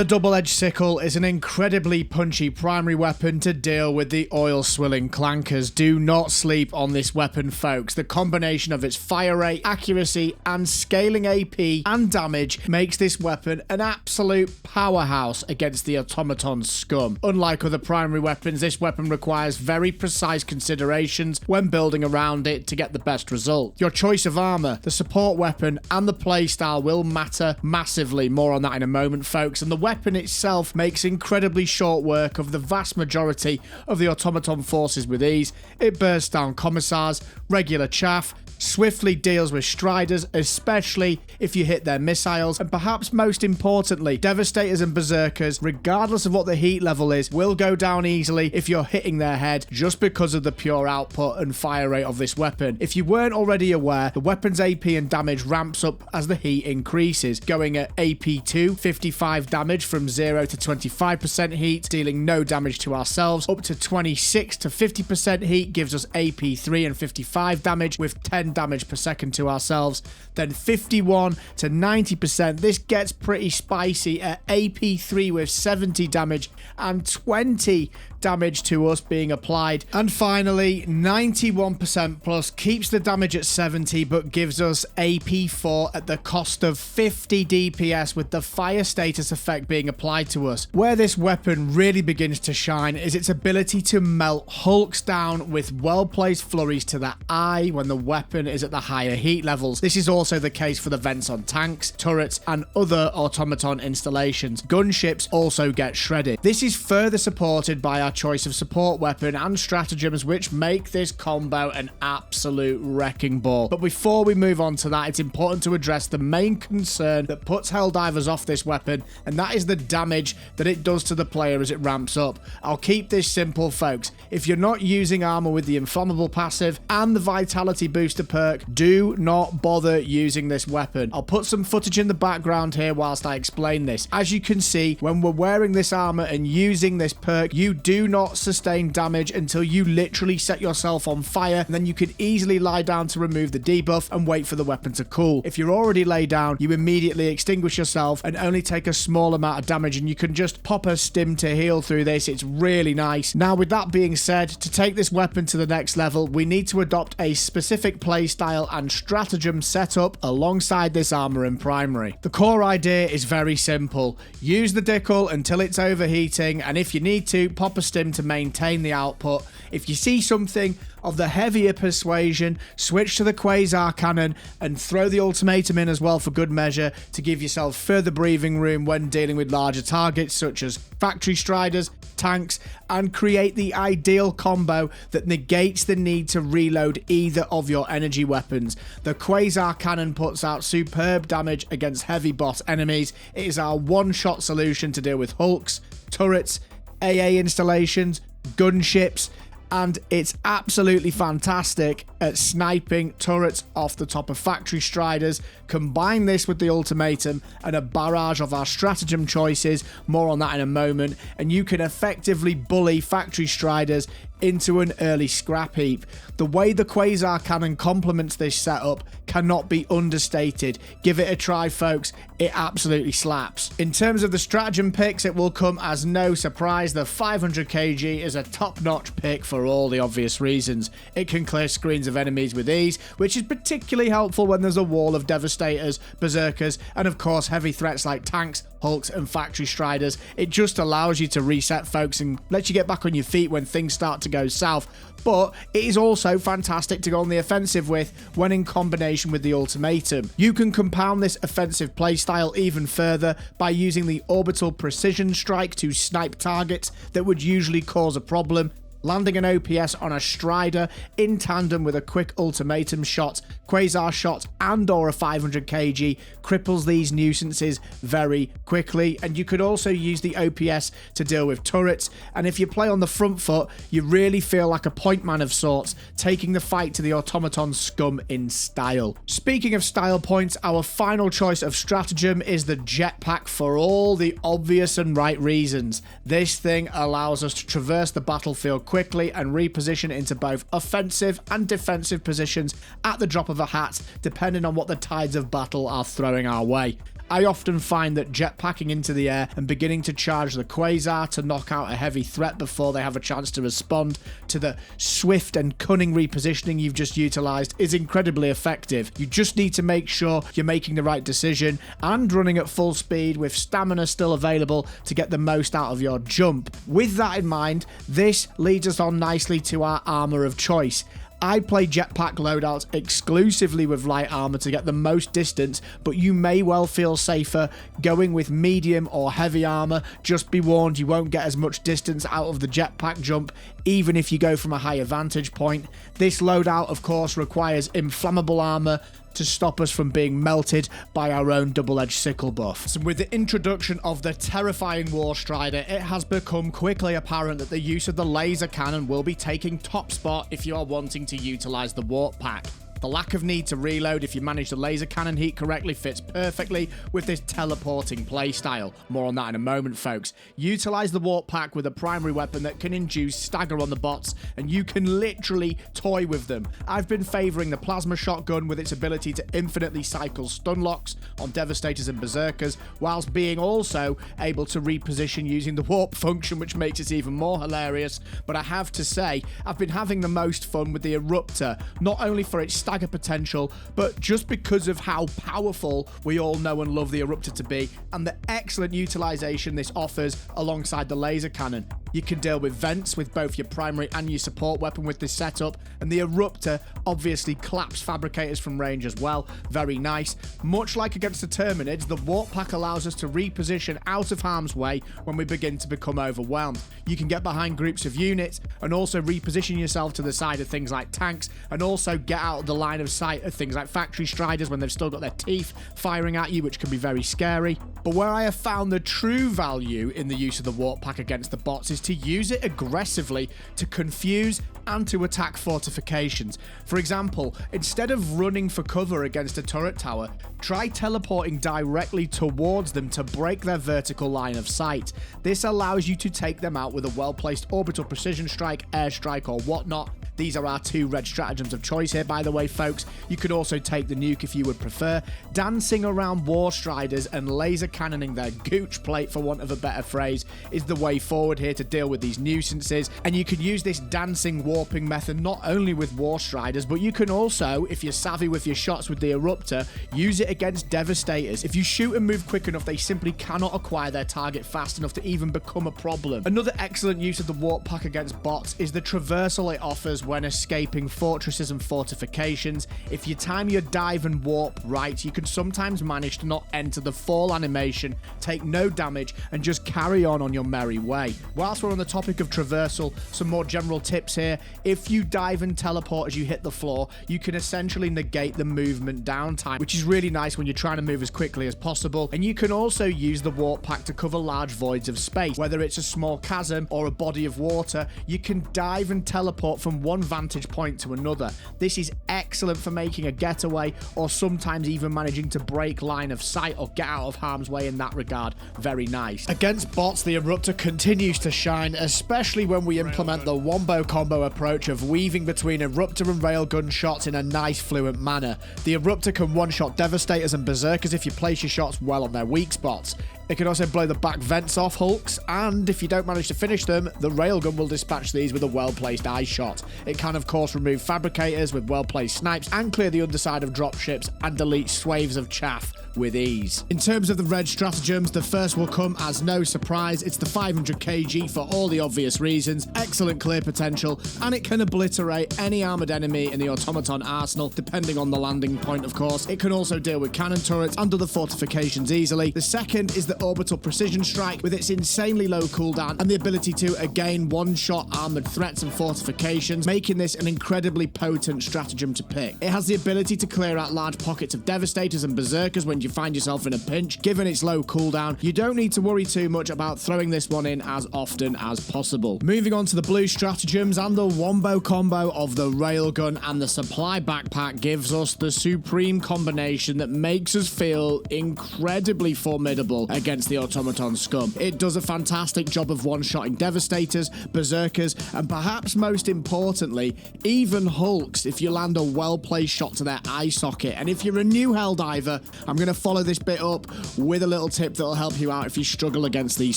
The double-edged sickle is an incredibly punchy primary weapon to deal with the oil-swilling clankers. Do not sleep on this weapon, folks. The combination of its fire rate, accuracy, and scaling AP and damage makes this weapon an absolute powerhouse against the Automaton scum. Unlike other primary weapons, this weapon requires very precise considerations when building around it to get the best result. Your choice of armor, the support weapon, and the playstyle will matter massively. More on that in a moment, folks. And the weapon itself makes incredibly short work of the vast majority of the automaton forces with ease. It bursts down commissars, regular chaff, swiftly deals with striders, especially if you hit their missiles, and perhaps most importantly, devastators and berserkers, regardless of what the heat level is, will go down easily if you're hitting their head just because of the pure output and fire rate of this weapon. If you weren't already aware, the weapon's AP and damage ramps up as the heat increases, going at AP 2, 55 damage from 0 to 25% heat, dealing no damage to ourselves, up to 26 to 50% heat gives us AP 3 and 55 damage with 10 damage per second to ourselves. Then 51 to 90%, this gets pretty spicy at AP 3 with 70 damage and 20 damage to us being applied. And finally, 91% plus keeps the damage at 70 but gives us AP 4 at the cost of 50 DPS with the fire status effect being applied to us. Where this weapon really begins to shine is its ability to melt hulks down with well-placed flurries to the eye when the weapon is at the higher heat levels. This is also the case for the vents on tanks, turrets, and other automaton installations. Gunships also get shredded. This is further supported by our choice of support weapon and stratagems, which make this combo an absolute wrecking ball. But before we move on to that, it's important to address the main concern that puts Helldivers off this weapon, and that is the damage that it does to the player as it ramps up. I'll keep this simple, folks. If you're not using armor with the inflammable passive and the vitality booster perk, do not bother using this weapon. I'll put some footage in the background here whilst I explain this. As you can see, when we're wearing this armor and using this perk, you do not sustain damage until you literally set yourself on fire, and then you can easily lie down to remove the debuff and wait for the weapon to cool. If you're already laid down, you immediately extinguish yourself and only take a small amount of damage, and you can just pop a stim to heal through this. It's really nice. Now, with that being said, to take this weapon to the next level, we need to adopt a specific playstyle and stratagem setup alongside this armor in primary. The core idea is very simple. Use the Dickle until it's overheating, and if you need to, pop a stim to maintain the output. If you see something of the heavier persuasion, switch to the Quasar Cannon and throw the Ultimatum in as well for good measure to give yourself further breathing room when dealing with larger targets such as factory striders, tanks, and create the ideal combo that negates the need to reload either of your energy weapons. The Quasar Cannon puts out superb damage against heavy boss enemies. It is our one-shot solution to deal with hulks, turrets, AA installations, gunships, and it's absolutely fantastic at sniping turrets off the top of factory striders. Combine this with the ultimatum and a barrage of our stratagem choices, more on that in a moment, and you can effectively bully factory striders into an early scrap heap. The way the Quasar Cannon complements this setup cannot be understated. Give it a try, folks. It absolutely slaps. In terms of the stratagem picks, it will come as no surprise. The 500 kg is a top-notch pick for all the obvious reasons. It can clear screens of enemies with ease, which is particularly helpful when there's a wall of devastators, berserkers, and of course heavy threats like tanks, hulks, and factory striders. It just allows you to reset, folks, and lets you get back on your feet when things start to go south. But it is also fantastic to go on the offensive with when in combination with the ultimatum. You can compound this offensive playstyle even further by using the orbital precision strike to snipe targets that would usually cause a problem. Landing an OPS on a strider in tandem with a quick ultimatum shot, quasar shot, and or a 500 kg cripples these nuisances very quickly. And you could also use the OPS to deal with turrets, and if you play on the front foot, you really feel like a point man of sorts, taking the fight to the automaton scum in style. Speaking of style points, our final choice of stratagem is the jetpack for all the obvious and right reasons. This thing allows us to traverse the battlefield quickly and reposition into both offensive and defensive positions at the drop of a hat, depending on what the tides of battle are throwing our way. I often find that jetpacking into the air and beginning to charge the Quasar to knock out a heavy threat before they have a chance to respond to the swift and cunning repositioning you've just utilized is incredibly effective. You just need to make sure you're making the right decision and running at full speed with stamina still available to get the most out of your jump. With that in mind, this leads us on nicely to our armor of choice. I play jetpack loadouts exclusively with light armor to get the most distance, but you may well feel safer going with medium or heavy armor. Just be warned, you won't get as much distance out of the jetpack jump, even if you go from a higher vantage point. This loadout, of course, requires inflammable armor to stop us from being melted by our own double-edged sickle buff. So with the introduction of the terrifying Warstrider, it has become quickly apparent that the use of the laser cannon will be taking top spot if you are wanting to utilize the WarpPack. The lack of need to reload if you manage the laser cannon heat correctly fits perfectly with this teleporting playstyle. More on that in a moment, folks. Utilize the WarpPack with a primary weapon that can induce stagger on the bots, and you can literally toy with them. I've been favouring the plasma shotgun with its ability to infinitely cycle stun locks on Devastators and Berserkers, whilst being also able to reposition using the warp function, which makes it even more hilarious. But I have to say, I've been having the most fun with the Eruptor, not only for its stagger potential, but just because of how powerful we all know and love the Eruptor to be, and the excellent utilization this offers alongside the laser cannon. You can deal with vents with both your primary and your support weapon with this setup, and the Eruptor obviously claps fabricators from range as well. Very nice. Much like against the Terminids, the WarpPack allows us to reposition out of harm's way when we begin to become overwhelmed. You can get behind groups of units and also reposition yourself to the side of things like tanks, and also get out of the line of sight of things like factory striders when they've still got their teeth firing at you, which can be very scary. But where I have found the true value in the use of the WarpPack against the bots is to use it aggressively to confuse and to attack fortifications. For example, instead of running for cover against a turret tower, try teleporting directly towards them to break their vertical line of sight. This allows you to take them out with a well-placed orbital precision strike, airstrike, or whatnot. These are our two red stratagems of choice here, by the way, folks. You could also take the nuke if you would prefer. Dancing around Warstriders and laser cannoning their gooch plate, for want of a better phrase, is the way forward here to deal with these nuisances. And you can use this dancing warping method not only with Warstriders, but you can also, if you're savvy with your shots with the Eruptor, use it against Devastators. If you shoot and move quick enough, they simply cannot acquire their target fast enough to even become a problem. Another excellent use of the WarpPack against bots is the traversal it offers when escaping fortresses and fortifications. If you time your dive and warp right, you can sometimes manage to not enter the fall animation, take no damage, and just carry on your merry way. Whilst we're on the topic of traversal, some more general tips here. If you dive and teleport as you hit the floor, you can essentially negate the movement downtime, which is really nice when you're trying to move as quickly as possible. And you can also use the WarpPack to cover large voids of space. Whether it's a small chasm or a body of water, you can dive and teleport from one vantage point to another. This is excellent for making a getaway, or sometimes even managing to break line of sight or get out of harm's way in that regard. Very nice. Against bots, the Eruptor continues to shine, especially when we implement the wombo combo approach of weaving between Eruptor and railgun shots in a nice fluent manner. The Eruptor can one-shot Devastators and Berserkers if you place your shots well on their weak spots. It can also blow the back vents off Hulks, and if you don't manage to finish them, the railgun will dispatch these with a well-placed eye shot. It can, of course, remove fabricators with well-placed snipes and clear the underside of dropships and delete swathes of chaff with ease. In terms of the red stratagems, the first will come as no surprise. It's the 500 kg for all the obvious reasons, excellent clear potential, and it can obliterate any armoured enemy in the automaton arsenal, depending on the landing point, of course. It can also deal with cannon turrets and other fortifications easily. The second is the orbital precision strike with its insanely low cooldown and the ability to again one-shot armoured threats and fortifications, making this an incredibly potent stratagem to pick. It has the ability to clear out large pockets of Devastators and Berserkers when you find yourself in a pinch. Given its low cooldown, you don't need to worry too much about throwing this one in as often as possible. Moving on to the blue stratagems, and the wombo combo of the railgun and the supply backpack gives us the supreme combination that makes us feel incredibly formidable against the Automaton scum. It does a fantastic job of one-shotting Devastators, Berserkers, and perhaps most importantly, even Hulks if you land a well-placed shot to their eye socket. And if you're a new Helldiver, I'm going to follow this bit up with a little tip that'll help you out if you struggle against these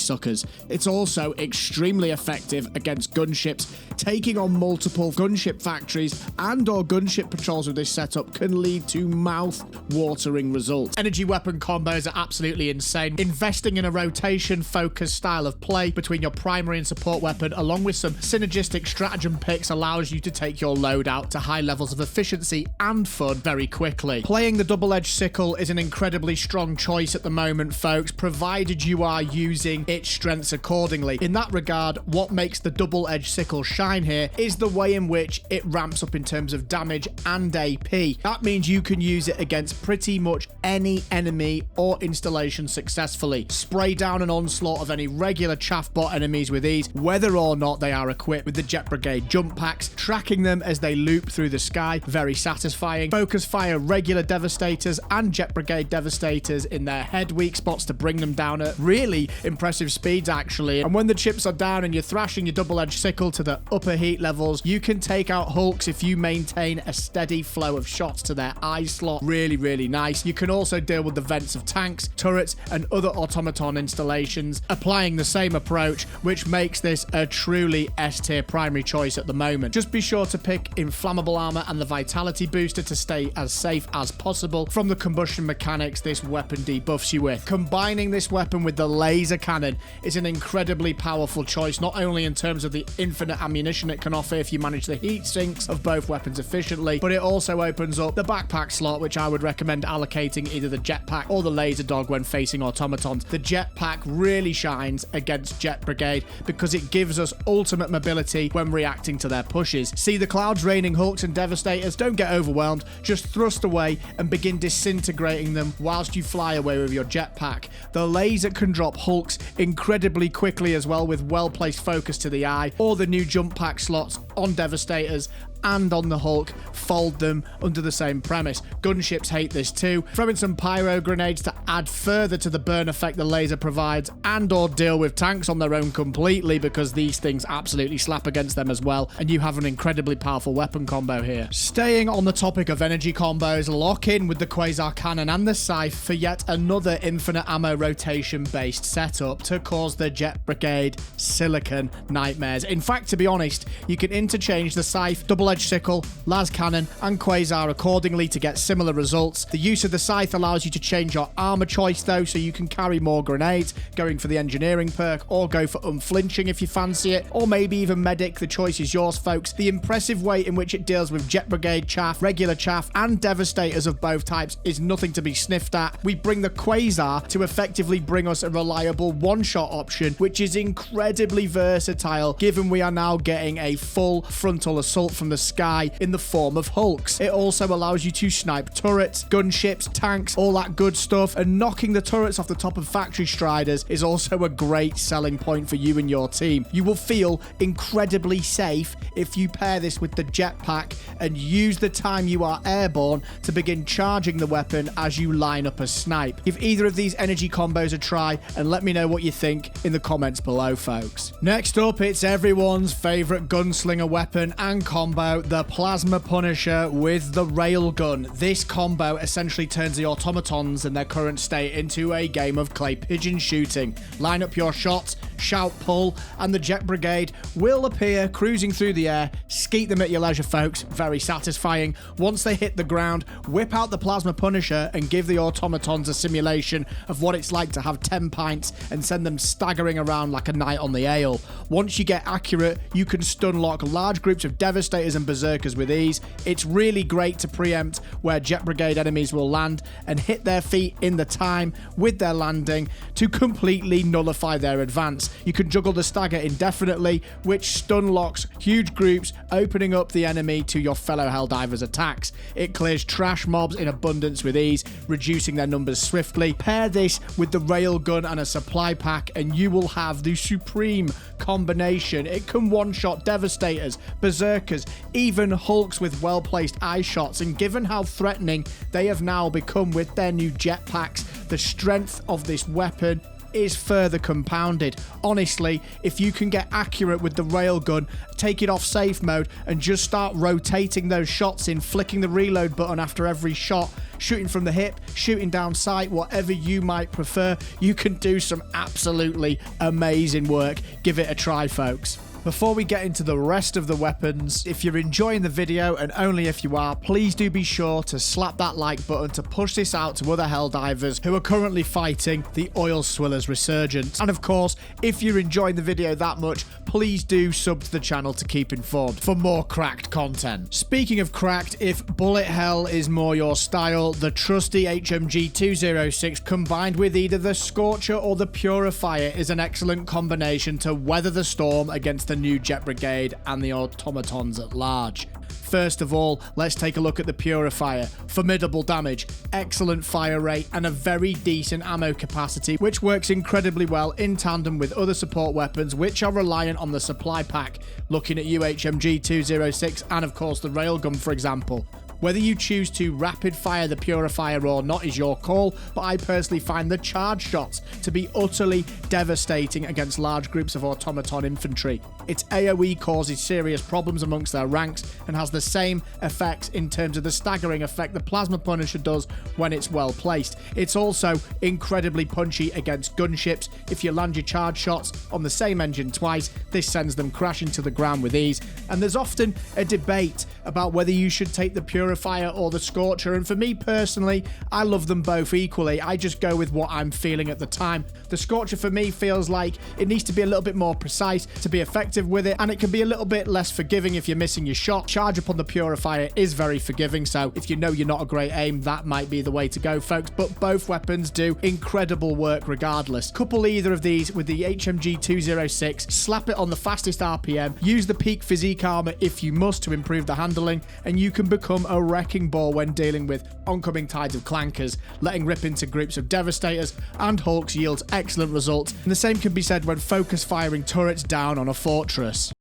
suckers. It's also extremely effective against gunships. Taking on multiple gunship factories and or gunship patrols with this setup can lead to mouth-watering results. Energy weapon combos are absolutely insane. Investing in a rotation-focused style of play between your primary and support weapon, along with some synergistic stratagem picks, allows you to take your loadout to high levels of efficiency and fun very quickly. Playing the double-edged sickle is an incredibly strong choice at the moment, folks, provided you are using its strengths accordingly. In that regard, what makes the double-edged sickle shine here is the way in which it ramps up in terms of damage and AP. That means you can use it against pretty much any enemy or installation successfully. Spray down an onslaught of any regular chaffbot enemies with ease, whether or not they are equipped with the Jet Brigade jump packs, tracking them as they loop through the sky, very satisfying. Focus fire regular Devastators and Jet Brigade Devastators in their head weak spots to bring them down at really impressive speeds, actually. And when the chips are down and you're thrashing your double-edged sickle to the upper heat levels, you can take out Hulks if you maintain a steady flow of shots to their eye slot. Really, really nice. You can also deal with the vents of tanks, turrets, and other automaton installations, applying the same approach, which makes this a truly S-tier primary choice at the moment. Just be sure to pick inflammable armor and the vitality booster to stay as safe as possible from the combustion mechanics this weapon debuffs you with. Combining this weapon with the laser cannon is an incredibly powerful choice, not only in terms of the infinite ammunition it can offer if you manage the heat sinks of both weapons efficiently, but it also opens up the backpack slot, which I would recommend allocating either the jetpack or the laser dog when facing automatons. The jetpack really shines against Jet Brigade because it gives us ultimate mobility when reacting to their pushes. See the clouds raining Hulks and Devastators? Don't get overwhelmed, just thrust away and begin disintegrating them whilst you fly away with your jetpack. The laser can drop Hulks incredibly quickly as well with well-placed focus to the eye, or the new jump pack slots on Devastators and on the Hulk fold them under the same premise. Gunships hate this too. Throw in some pyro grenades to add further to the burn effect the laser provides, and or deal with tanks on their own completely because these things absolutely slap against them as well, and you have an incredibly powerful weapon combo here. Staying on the topic of energy combos, lock in with the Quasar Cannon and the Scythe for yet another infinite ammo rotation based setup to cause the Jet Brigade silicon nightmares. In fact, to be honest, you can interchange the Scythe, double-edged sickle, las cannon, and Quasar accordingly to get similar results. The use of the Scythe allows you to change your armor choice though, so you can carry more grenades, going for the engineering perk, or go for unflinching if you fancy it, or maybe even medic. The choice is yours, folks. The impressive way in which it deals with Jet Brigade chaff, regular chaff, and Devastators of both types is nothing to be sniffed at. We bring the Quasar to effectively bring us a reliable one-shot option, which is incredibly versatile given we are now getting a full frontal assault from the sky in the form of Hulks. It also allows you to snipe turrets, gunships, tanks, all that good stuff, and knocking the turrets off the top of factory striders is also a great selling point for you and your team. You will feel incredibly safe if you pair this with the jetpack and use the time you are airborne to begin charging the weapon as you line up a snipe. Give either of these energy combos a try and let me know what you think in the comments below, folks. Next up, it's everyone's favorite gunslinger weapon and combo, the Plasma Punisher with the Railgun. This combo essentially turns the Automatons in their current state into a game of clay pigeon shooting. Line up your shots, shout pull, and the Jet Brigade will appear cruising through the air. Skeet them at your leisure, folks. Very satisfying. Once they hit the ground, whip out the Plasma Punisher and give the Automatons a simulation of what it's like to have 10 pints and send them staggering around like a knight on the ale. Once you get accurate, you can stun lock large groups of Devastators and Berserkers with ease. It's really great to preempt where Jet Brigade enemies will land and hit their feet in the time with their landing to completely nullify their advance. You can juggle the stagger indefinitely, which stun locks huge groups, opening up the enemy to your fellow Helldivers attacks. It clears trash mobs in abundance with ease, reducing their numbers swiftly. Pair this with the Railgun and a supply pack and you will have the supreme combination. It can one-shot Devastators, Berserkers, even Hulks with well-placed eye shots, and given how threatening they have now become with their new jetpacks, the strength of this weapon is further compounded. Honestly, if you can get accurate with the railgun, take it off safe mode and just start rotating those shots in, flicking the reload button after every shot, shooting from the hip, shooting down sight, whatever you might prefer, you can do some absolutely amazing work. Give it a try, folks. Before we get into the rest of the weapons, if you're enjoying the video, and only if you are, please do be sure to slap that like button to push this out to other Helldivers who are currently fighting the oil swiller's resurgence. And of course, if you're enjoying the video that much, please do sub to the channel to keep informed for more cracked content. Speaking of cracked, if bullet hell is more your style, the trusty HMG 206 combined with either the Scorcher or the Purifier is an excellent combination to weather the storm against the new Jet Brigade and the Automatons at large. First of all, let's take a look at the Purifier. Formidable damage, excellent fire rate, and a very decent ammo capacity, which works incredibly well in tandem with other support weapons which are reliant on the supply pack. Looking at HMG 206 and of course the railgun, for example. Whether you choose to rapid fire the Purifier or not is your call, but I personally find the charge shots to be utterly devastating against large groups of automaton infantry. Its AoE causes serious problems amongst their ranks and has the same effects in terms of the staggering effect the Plasma Punisher does when it's well placed. It's also incredibly punchy against gunships. If you land your charge shots on the same engine twice, this sends them crashing to the ground with ease. And there's often a debate about whether you should take the Purifier or the Scorcher, and for me personally, I love them both equally. I just go with what I'm feeling at the time. The Scorcher for me feels like it needs to be a little bit more precise to be effective with it, and it can be a little bit less forgiving if you're missing your shot. Charge up on the Purifier is very forgiving, so if you know you're not a great aim, that might be the way to go, folks, but both weapons do incredible work regardless. Couple either of these with the HMG 206, slap it on the fastest RPM, use the peak physique armor if you must to improve the handling, and you can become a wrecking ball when dealing with oncoming tides of clankers. Letting rip into groups of devastators and hulks yields excellent results, and the same can be said when focus firing turrets down on a fortress.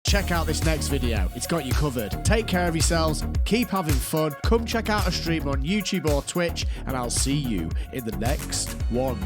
Check out this next video, it's got you covered. Take care of yourselves, keep having fun, come check out a stream on YouTube or Twitch, and I'll see you in the next one.